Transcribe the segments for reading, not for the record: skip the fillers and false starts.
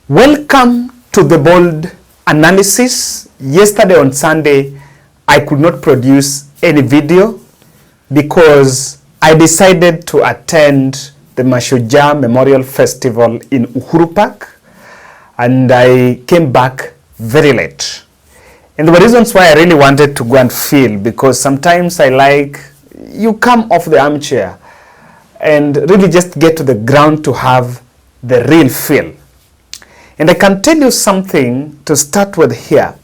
Welcome to the bold analysis. Yesterday on Sunday, I could not produce any video because I decided to attend the Mashujaa Memorial Festival in Uhuru Park, and I came back very late. And there were reasons why I really wanted to go and feel, because sometimes I like, you come off the armchair and really just get to the ground to have the real feel. And I can tell you something to start with here.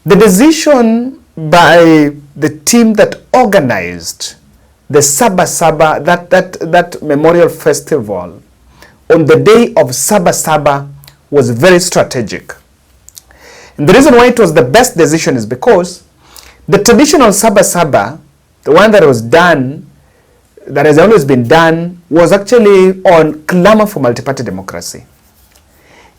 The decision by the team that organized the Sabasaba, that memorial festival, on the day of Sabasaba was very strategic. And the reason why it was the best decision is because the traditional Sabasaba, the one that was done, that has always been done, was actually on clamor for multi-party democracy.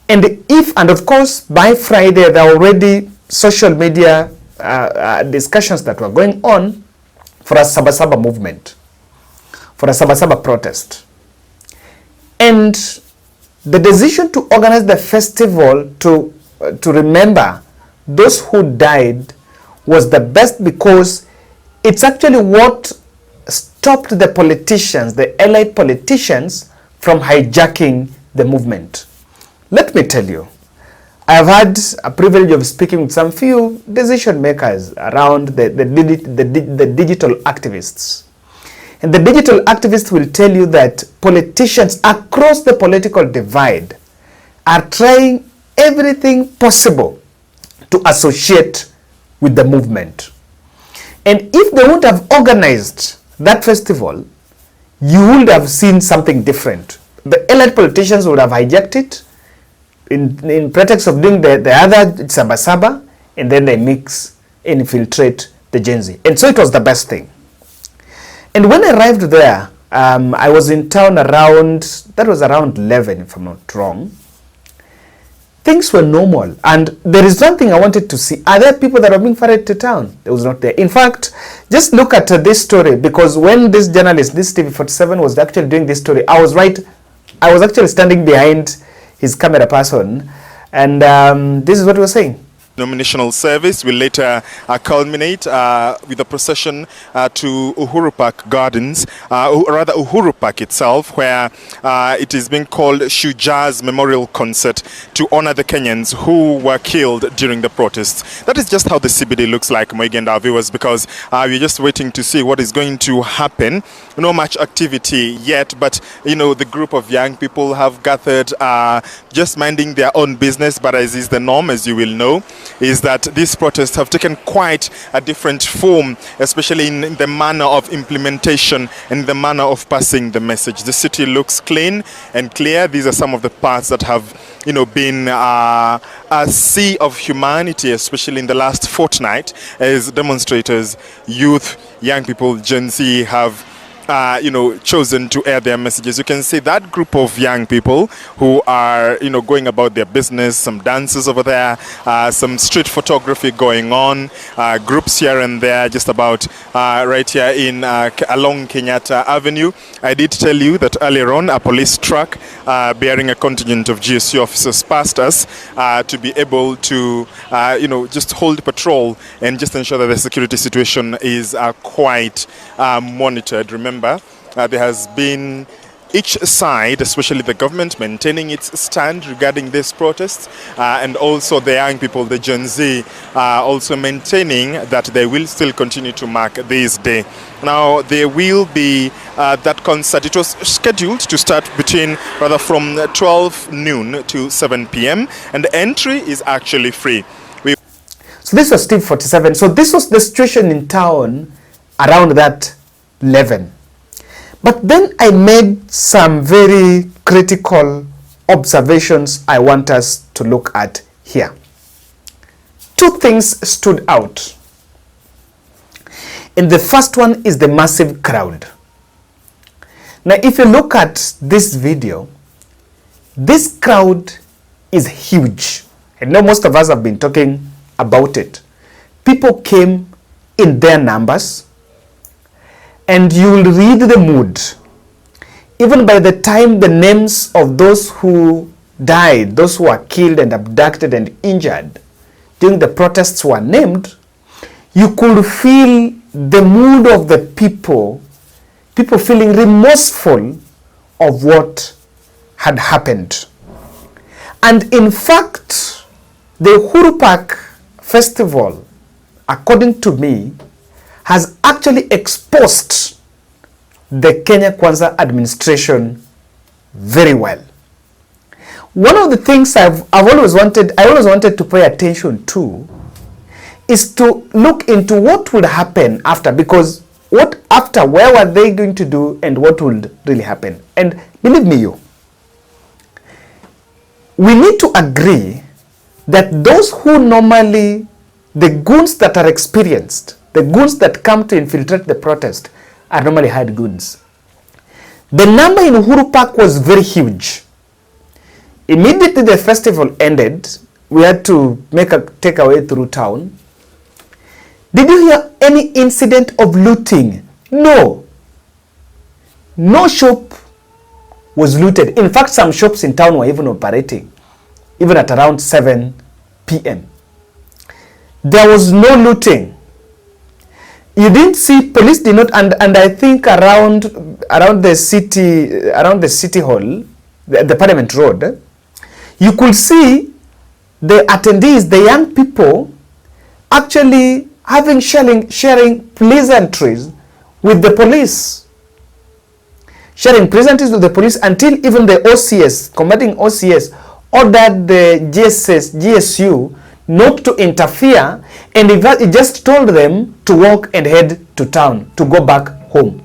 And of course, by Friday, there were already social media discussions that were going on for a Sabasaba movement, for a Sabasaba protest. And the decision to organize the festival to remember those who died was the best, because it's actually what stopped the politicians, the allied politicians, from hijacking the movement. Let me tell you, I've had a privilege of speaking with some few decision makers around the digital activists. And the digital activists will tell you that politicians across the political divide are trying everything possible to associate with the movement. And if they would have organized that festival, you would have seen something different. The allied politicians would have hijacked it in pretext of doing the other Sabasaba, and then they infiltrate the Gen Z. And so it was the best thing. And when I arrived there, I was in town around 11, if I'm not wrong. Things were normal. And there is one thing I wanted to see. Are there people that are being ferried to town? It was not there. In fact, just look at this story, because when this journalist, this TV47 was actually doing this story, I was actually standing behind his camera person, and this is what he was saying. Nominational service will later culminate with a procession to Uhuru Park Gardens, rather Uhuru Park itself, where it is being called Shujaa's Memorial Concert to honor the Kenyans who were killed during the protests. That is just how the CBD looks like, Moigi and our viewers, because we're just waiting to see what is going to happen. No much activity yet, but the group of young people have gathered just minding their own business, but as is the norm, as you will know, is that these protests have taken quite a different form, especially in the manner of implementation and the manner of passing the message. The city looks clean and clear. These are some of the parts that have been a sea of humanity, especially in the last fortnight, as demonstrators, youth, young people, Gen Z have chosen to air their messages. You can see that group of young people who are, going about their business, some dances over there, some street photography going on, groups here and there, just about right here in along Kenyatta Avenue. I did tell you that earlier on, a police truck bearing a contingent of GSU officers passed us to be able to, just hold patrol and just ensure that the security situation is quite monitored. Remember, there has been each side, especially the government, maintaining its stand regarding this protest, and also the young people, the Gen Z, also maintaining that they will still continue to mark this day. Now, there will be that concert. It was scheduled to start from 12 noon to 7 p.m. and the entry is actually free. So this was Steve 47. So this was the situation in town around that 11. But then I made some very critical observations I want us to look at here. Two things stood out. And the first one is the massive crowd. Now, if you look at this video, this crowd is huge. I know most of us have been talking about it. People came in their numbers, and you will read the mood. Even by the time the names of those who died, those who were killed and abducted and injured during the protests were named, you could feel the mood of the people feeling remorseful of what had happened. And in fact, the Uhuru Park Festival, according to me, has actually exposed the Kenya Kwanza administration very well. One of the things I always wanted to pay attention to is to look into what would happen after, because where were they going to do and what would really happen? And believe me, we need to agree that those who normally, the goons that are experienced, the goons that come to infiltrate the protest are normally hired goons. The number in Uhuru Park was very huge. Immediately the festival ended, we had to take our way through town. Did you hear any incident of looting? No. No shop was looted. In fact, some shops in town were even operating, even at around 7 p.m. There was no looting. You didn't see, police did not, and I think around the city hall, the Parliament Road, you could see the attendees, the young people, actually sharing pleasantries with the police. Sharing pleasantries with the police until even the OCS, combating OCS, ordered the GSU not to interfere, and he just told them to walk and head to town, to go back home.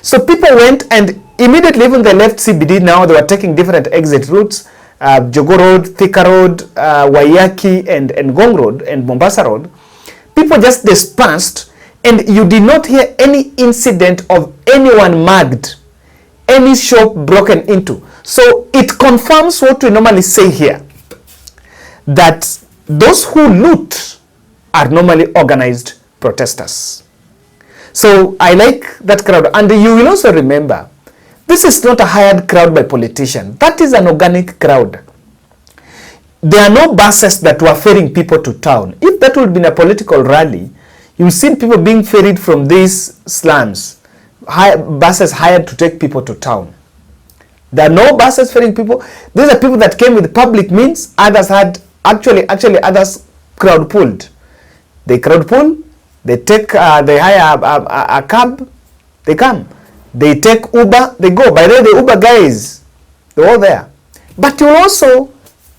So people went, and immediately even they left CBD. Now they were taking different exit routes, Jogo Road, Thika Road, Waiyaki, and Ngong Road, and Mombasa Road. People just dispersed, and you did not hear any incident of anyone mugged, any shop broken into. So it confirms what we normally say here, that those who loot are normally organized protesters. So I like that crowd. And you will also remember, this is not a hired crowd by politicians. That is an organic crowd. There are no buses that were ferrying people to town. If that would have been a political rally, you've seen people being ferried from these slums, buses hired to take people to town. There are no buses ferrying people. These are people that came with public means. Others had, actually others crowd pulled. They crowd pull, they hire a cab, they come. They take Uber, they go. By the way, the Uber guys, they're all there. But you also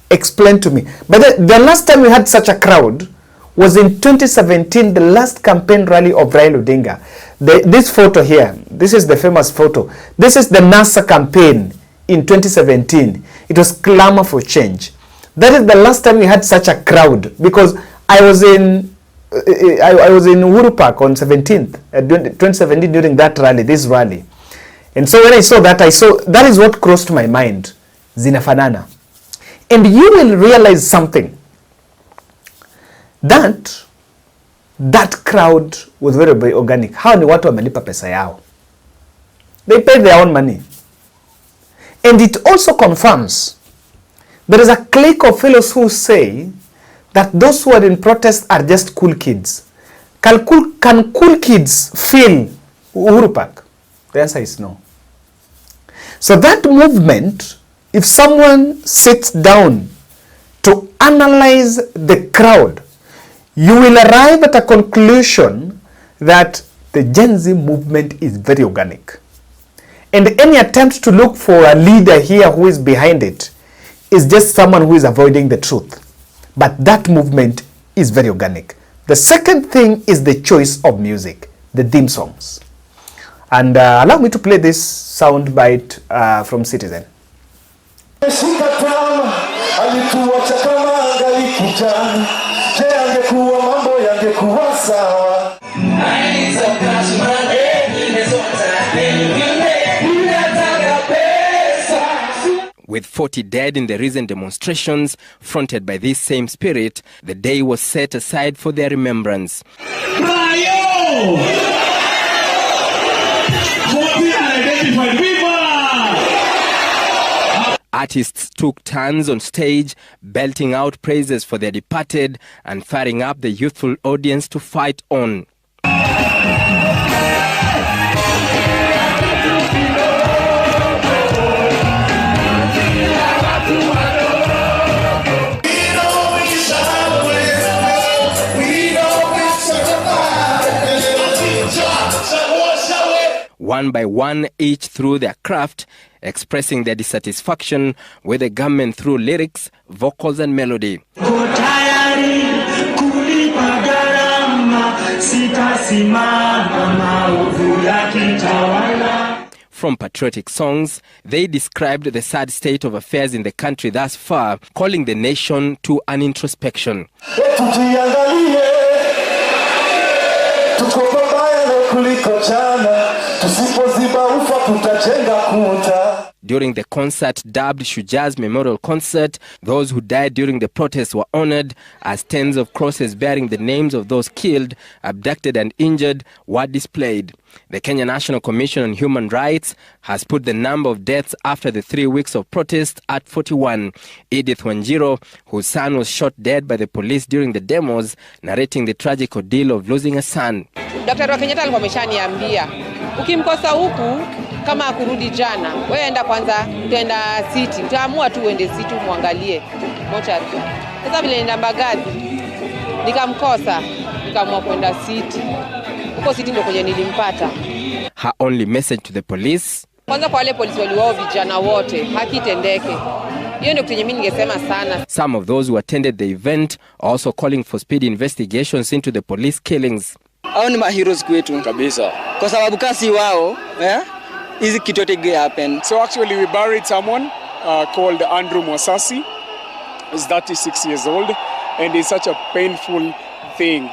explain to me. But the last time we had such a crowd was in 2017, the last campaign rally of Raila Odinga. This photo here, this is the famous photo. This is the NASA campaign in 2017. It was clamor for change. That is the last time we had such a crowd, because I was in Uhuru Park on 17th, 2017 during that rally, this rally. And so when I saw that is what crossed my mind. Zinafanana. And you will realize something. That crowd was very, very organic. How ni watu wamelipa pesa yao? They paid their own money. And it also confirms there is a clique of fellows who say that those who are in protest are just cool kids. Can cool kids fill Uhuru Park? The answer is no. So that movement, if someone sits down to analyze the crowd, you will arrive at a conclusion that the Gen Z movement is very organic. And any attempt to look for a leader here who is behind it is just someone who is avoiding the truth. But that movement is very organic. The second thing is the choice of music, the theme songs. And allow me to play this sound bite from Citizen. With 40 dead in the recent demonstrations fronted by this same spirit, the day was set aside for their remembrance. Artists took turns on stage, belting out praises for their departed and firing up the youthful audience to fight on. One by one, each through their craft, expressing their dissatisfaction with the government through lyrics, vocals and melody. From patriotic songs, they described the sad state of affairs in the country thus far, calling the nation to an introspection. During the concert dubbed Shuja's Memorial Concert, those who died during the protests were honored as tens of crosses bearing the names of those killed, abducted and injured were displayed. The Kenya National Commission on Human Rights has put the number of deaths after the 3 weeks of protest at 41. Edith Wanjiro, whose son was shot dead by the police during the demos, narrating the tragic ordeal of losing a son. Dr. Kenyatta alikuwa ameshaniambia, ukimkosa huku kama kurudi jana, wewe enda kwanza, utaenda city, utaamua tu uende city muangalie mochari. Sasa vile nenda Mbagathi, nikamkosa, nikaamua kwenda city. Huko city ndio kwenye nilimpata. Her only message to the police: kwanza kwa wale polisi waliwao vijana wote, haki itendeke. Hiyo ndio kitu mimi ningesema sana. Some of those who attended the event also calling for speedy investigations into the police killings. Hao ni maheroes kwetu kabisa. Kwa sababu kasi wao, hizi kitu yote happen. So actually we buried someone called Andrew Mwasasi. He's 36 years old and it's such a painful thing.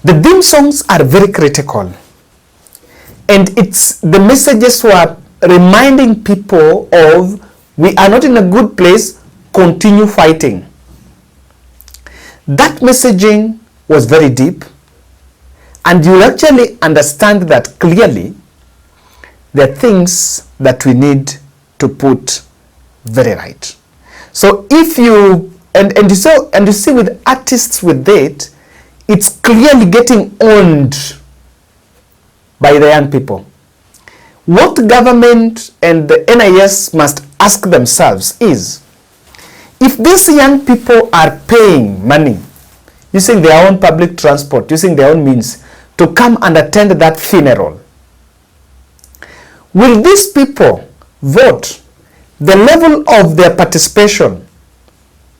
The theme songs are very critical, and it's the messages were reminding people of, we are not in a good place, continue fighting. That messaging was very deep, and you actually understand that clearly there are things that we need to put very right. So if you and you see with artists with that, it's clearly getting owned by the young people. What government and the NIS must ask themselves is, if these young people are paying money, using their own public transport, using their own means, to come and attend that funeral, will these people vote? The level of their participation,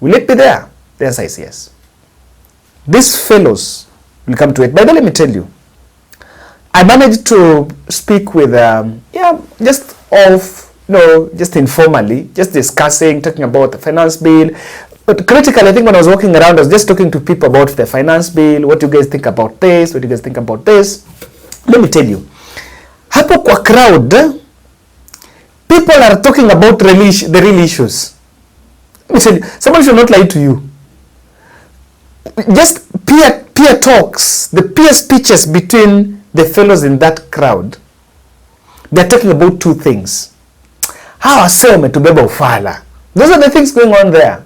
will it be there? The answer is yes. These fellows will come to it. But let me tell you, I managed to speak with, just informally, just discussing, talking about the finance bill. But critically, I think when I was walking around, I was just talking to people about the finance bill. What do you guys think about this? What do you guys think about this? Let me tell you, hapo kwa crowd, people are talking about the real issues. Let me tell you, somebody should not lie to you. Just peer talks, the peer speeches between the fellows in that crowd, they're talking about two things. How wase wametubeba ufala. Those are the things going on there.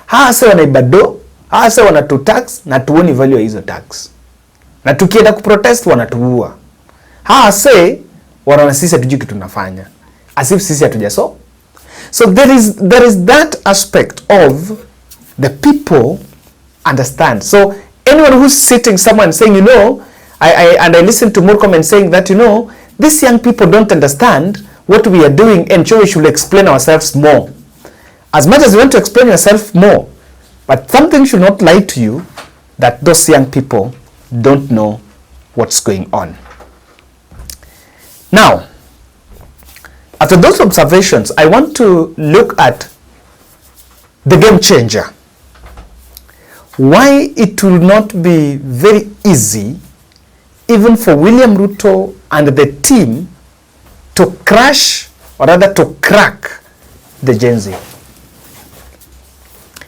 How wase wanaibado, how wase wanatutax na tuoni value ya hizo tax. Na tukienda kuprotest wanatuua. How wase wanaona sisi hatujui kitu tunafanya. As if sisi hatujaso. So there is that aspect of the people understand. So anyone who's sitting somewhere and saying, I listened to more comments saying that, you know, these young people don't understand what we are doing, and so we should explain ourselves more. As much as you want to explain yourself more, but something should not lie to you that those young people don't know what's going on. Now, after those observations, I want to look at the game changer. Why it will not be very easy even for William Ruto and the team to crash, or rather to crack, the Gen Z.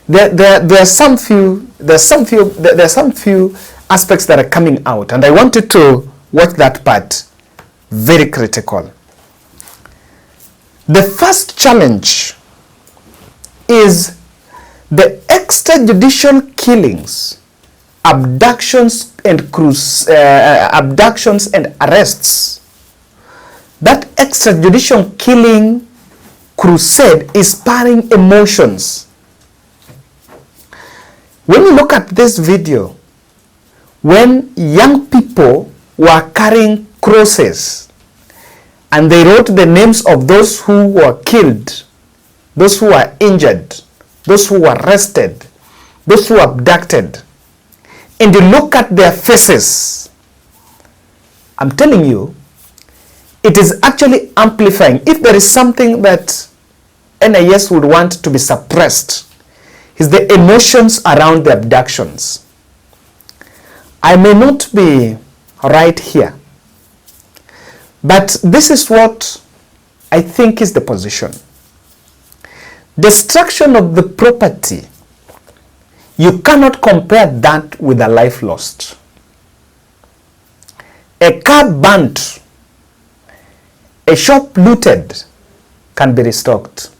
There are some few aspects that are coming out, and I want you to watch that part. Very critical. The first challenge is the extrajudicial killings, abductions and arrests. That extrajudicial killing crusade is sparring emotions. When you look at this video, when young people were carrying crosses and they wrote the names of those who were killed, those who were injured, those who were arrested, those who were abducted, and you look at their faces, I'm telling you, it is actually amplifying. If there is something that NIS would want to be suppressed, is the emotions around the abductions. I may not be right here, but this is what I think is the position. Destruction of the property, you cannot compare that with a life lost. A car burnt, a shop looted can be restocked,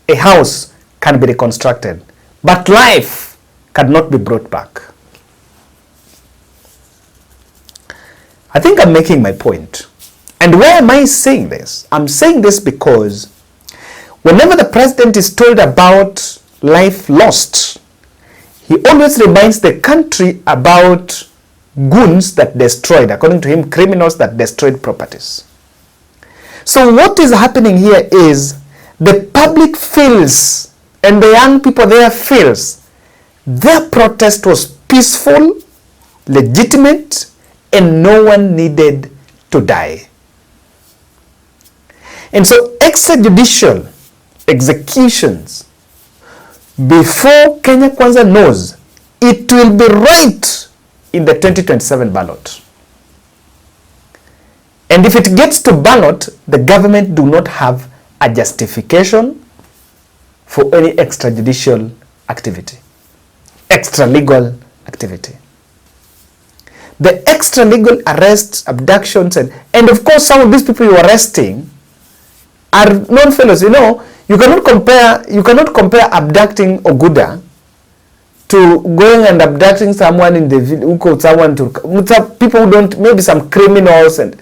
a house can be reconstructed, but life cannot be brought back. I think I'm making my point. And why am I saying this? I'm saying this because whenever the president is told about life lost, he always reminds the country about goons that destroyed, according to him, criminals that destroyed properties. So what is happening here is the public feels, and the young people there feels, their protest was peaceful, legitimate, and no one needed to die. And so extrajudicial executions, before Kenya Kwanza knows, it will be right in the 2027 ballot. And if it gets to ballot, the government do not have a justification for any extrajudicial activity, extra-legal activity. The extra-legal arrests, abductions, and of course some of these people you are arresting are non-fellows. You know, you cannot compare abducting Oguda to going and abducting someone in the village, someone to people who don't, maybe some criminals, and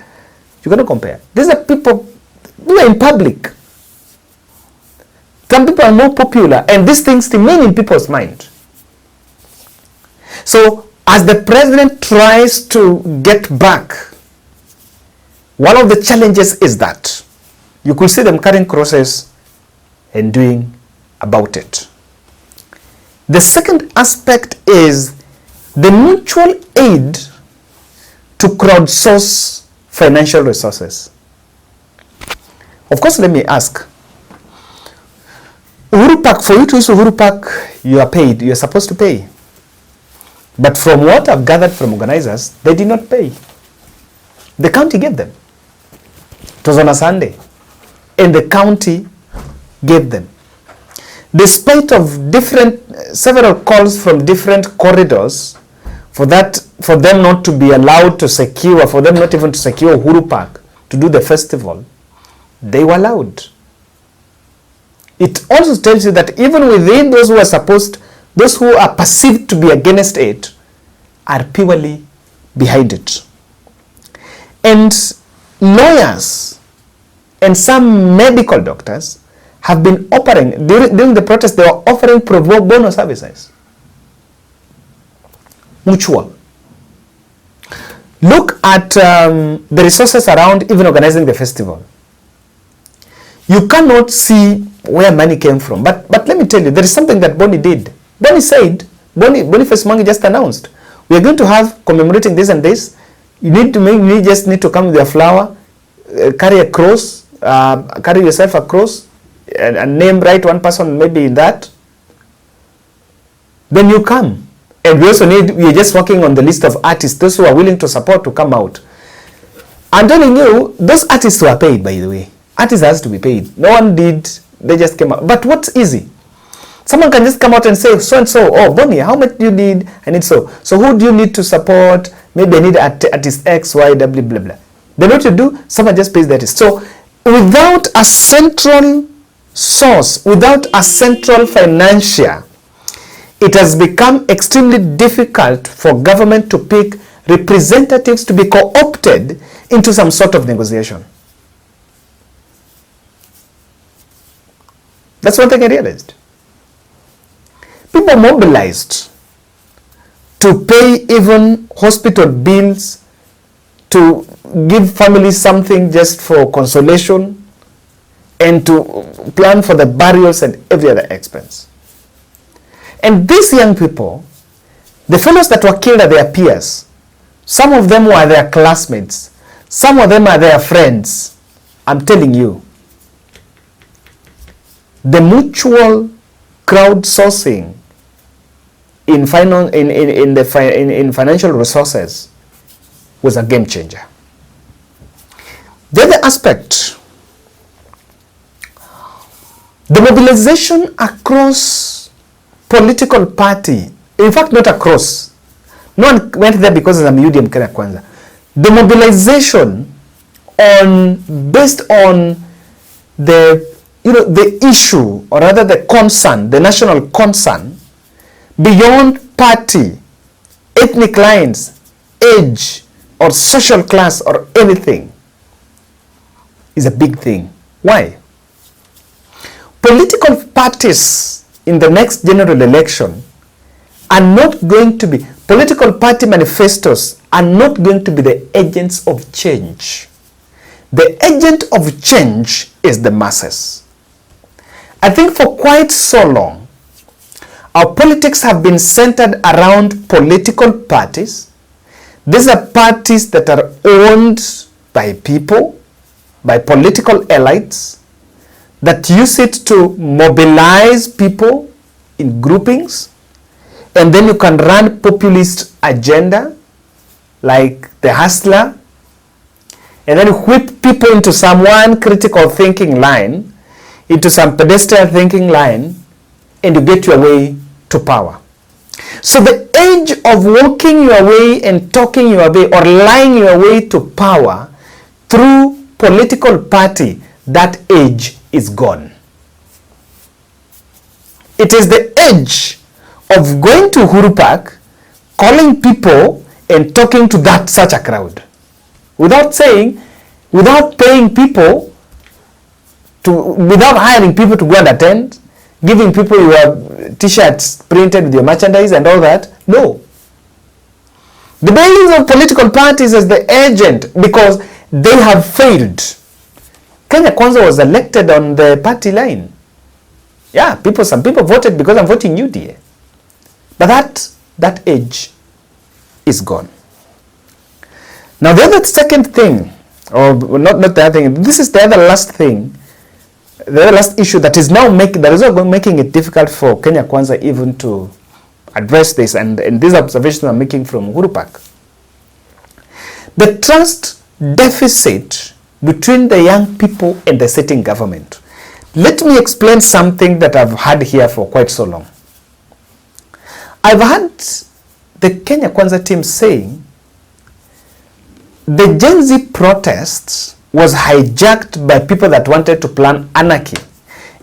you cannot compare. These are people who are in public. Some people are more popular, and these things remain in people's mind. So as the president tries to get back, one of the challenges is that you could see them carrying crosses and doing about it. The second aspect is the mutual aid to crowdsource financial resources. Of course, let me ask, Uhuru Park, for you to use Uhuru Park, you are paid, you are supposed to pay. But from what I've gathered from organizers, they did not pay. The county gave them. It was on a Sunday, and the county gave them. Despite of several calls from different corridors for them not to be allowed to secure, for them not even to secure Uhuru Park to do the festival, they were allowed. It also tells you that even within those who are those who are perceived to be against it are purely behind it. And lawyers and some medical doctors have been offering, during the protest, they were offering pro bono services. Mutual. Look at the resources around even organizing the festival. You cannot see where money came from. But let me tell you, there is something that Boni did. Boni said, Boniface Mwangi just announced, we are going to have commemorating this and this. You just need to come with your flower, carry a cross, carry yourself a cross, and name, write one person maybe in that. Then you come. And we also we're just working on the list of artists, those who are willing to support to come out. I'm telling you, those artists were paid, by the way. Artists has to be paid. No one did, they just came out. But what's easy? Someone can just come out and say, so and so, oh, Boni, how much do you need? I need so. So who do you need to support? Maybe I need artist X, Y, W, blah, blah. Then what you do, someone just pays that. So without a central source, without a central financier, it has become extremely difficult for government to pick representatives to be co-opted into some sort of negotiation. That's one thing I realized. People mobilized to pay even hospital bills, to give families something just for consolation, and to plan for the burials and every other expense. And these young people, the fellows that were killed are their peers. Some of them were their classmates. Some of them are their friends. I'm telling you, the mutual crowdsourcing in financial resources was a game changer. The other aspect, the mobilization across political party, in fact not across, no one went there because of the UDM Kenya Kwanza. The mobilization based on the issue, or rather the concern, the national concern, beyond party, ethnic lines, age, or social class, or anything, is a big thing. Why? Political parties in the next general election are not going to be, political party manifestos are not going to be the agents of change. The agent of change is the masses. I think for quite so long, our politics have been centered around political parties. These are parties that are owned by people, by political elites, that use it to mobilize people in groupings, and then you can run populist agenda like the hustler, and then whip people into some one critical thinking line, into some pedestrian thinking line, and you get your way to power. So the age of walking your way and talking your way or lying your way to power through political party, that age is gone. It is the age of going to Uhuru Park, calling people and talking to such a crowd, without paying people, without hiring people to go and attend, giving people your t-shirts printed with your merchandise and all that. No. The buildings of political parties as the agent, because they have failed. Kenya Kwanza was elected on the party line. Yeah, some people voted because I'm voting UDA. But that age is gone. Now the other second thing, or not the other thing, this is the other last thing, the other last issue that is now making it difficult for Kenya Kwanza even to address this, and these observations I'm making from Uhuru Park. The trust deficit between the young people and the sitting government. Let me explain something that I've had here for quite so long. I've had the Kenya Kwanza team saying the Gen Z protests was hijacked by people that wanted to plan anarchy.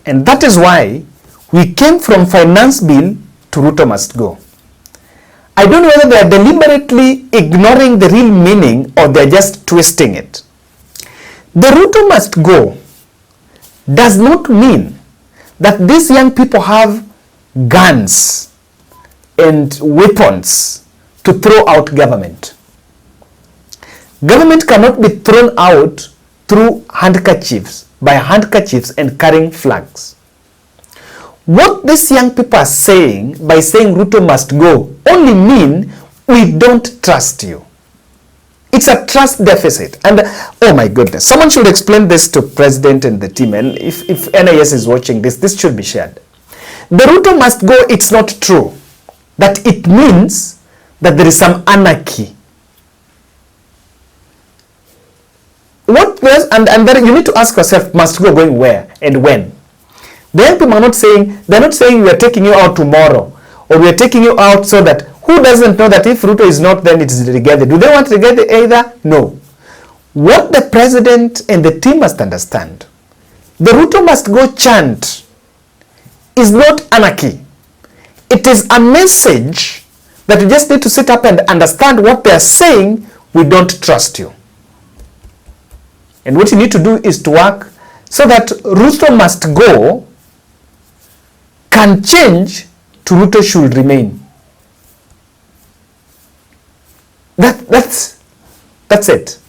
And that is why we came from finance bill to Ruto must go. I don't know whether they are deliberately ignoring the real meaning or they're just twisting it. The Ruto must go does not mean that these young people have guns and weapons to throw out government. Government cannot be thrown out through handkerchiefs, by handkerchiefs and carrying flags. What these young people are saying by saying Ruto must go only mean we don't trust you. It's a trust deficit. And oh my goodness, someone should explain this to President and the team. And if NIS is watching this should be shared. The Ruto must go, it's not true. That it means that there is some anarchy. What was, and then you need to ask yourself, must go going where and when? The young people are not saying, they're not saying we are taking you out tomorrow, or we are taking you out so that, who doesn't know that if Ruto is not, then it is Rigathi? Do they want Rigathi either? No. What the president and the team must understand, the Ruto must go chant is not anarchy. It is a message that you just need to sit up and understand what they are saying. We don't trust you. And what you need to do is to work so that Ruto must go can change to Ruto should remain. That's it.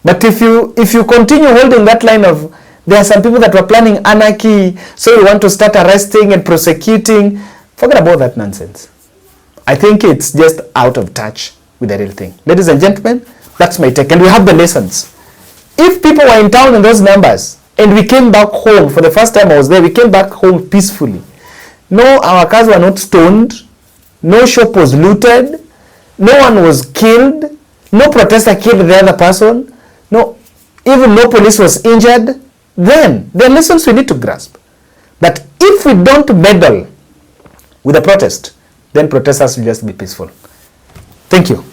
But if you continue holding that line of, there are some people that were planning anarchy, so you want to start arresting and prosecuting, forget about that nonsense. I think it's just out of touch with the real thing. Ladies and gentlemen, that's my take. And we have the lessons. If people were in town in those numbers, and we came back home, for the first time I was there, we came back home peacefully. No, our cars were not stoned, no shop was looted, no one was killed, no protester killed the other person, no, even no police was injured, then there are lessons we need to grasp. That if we don't meddle with the protest, then protesters will just be peaceful. Thank you.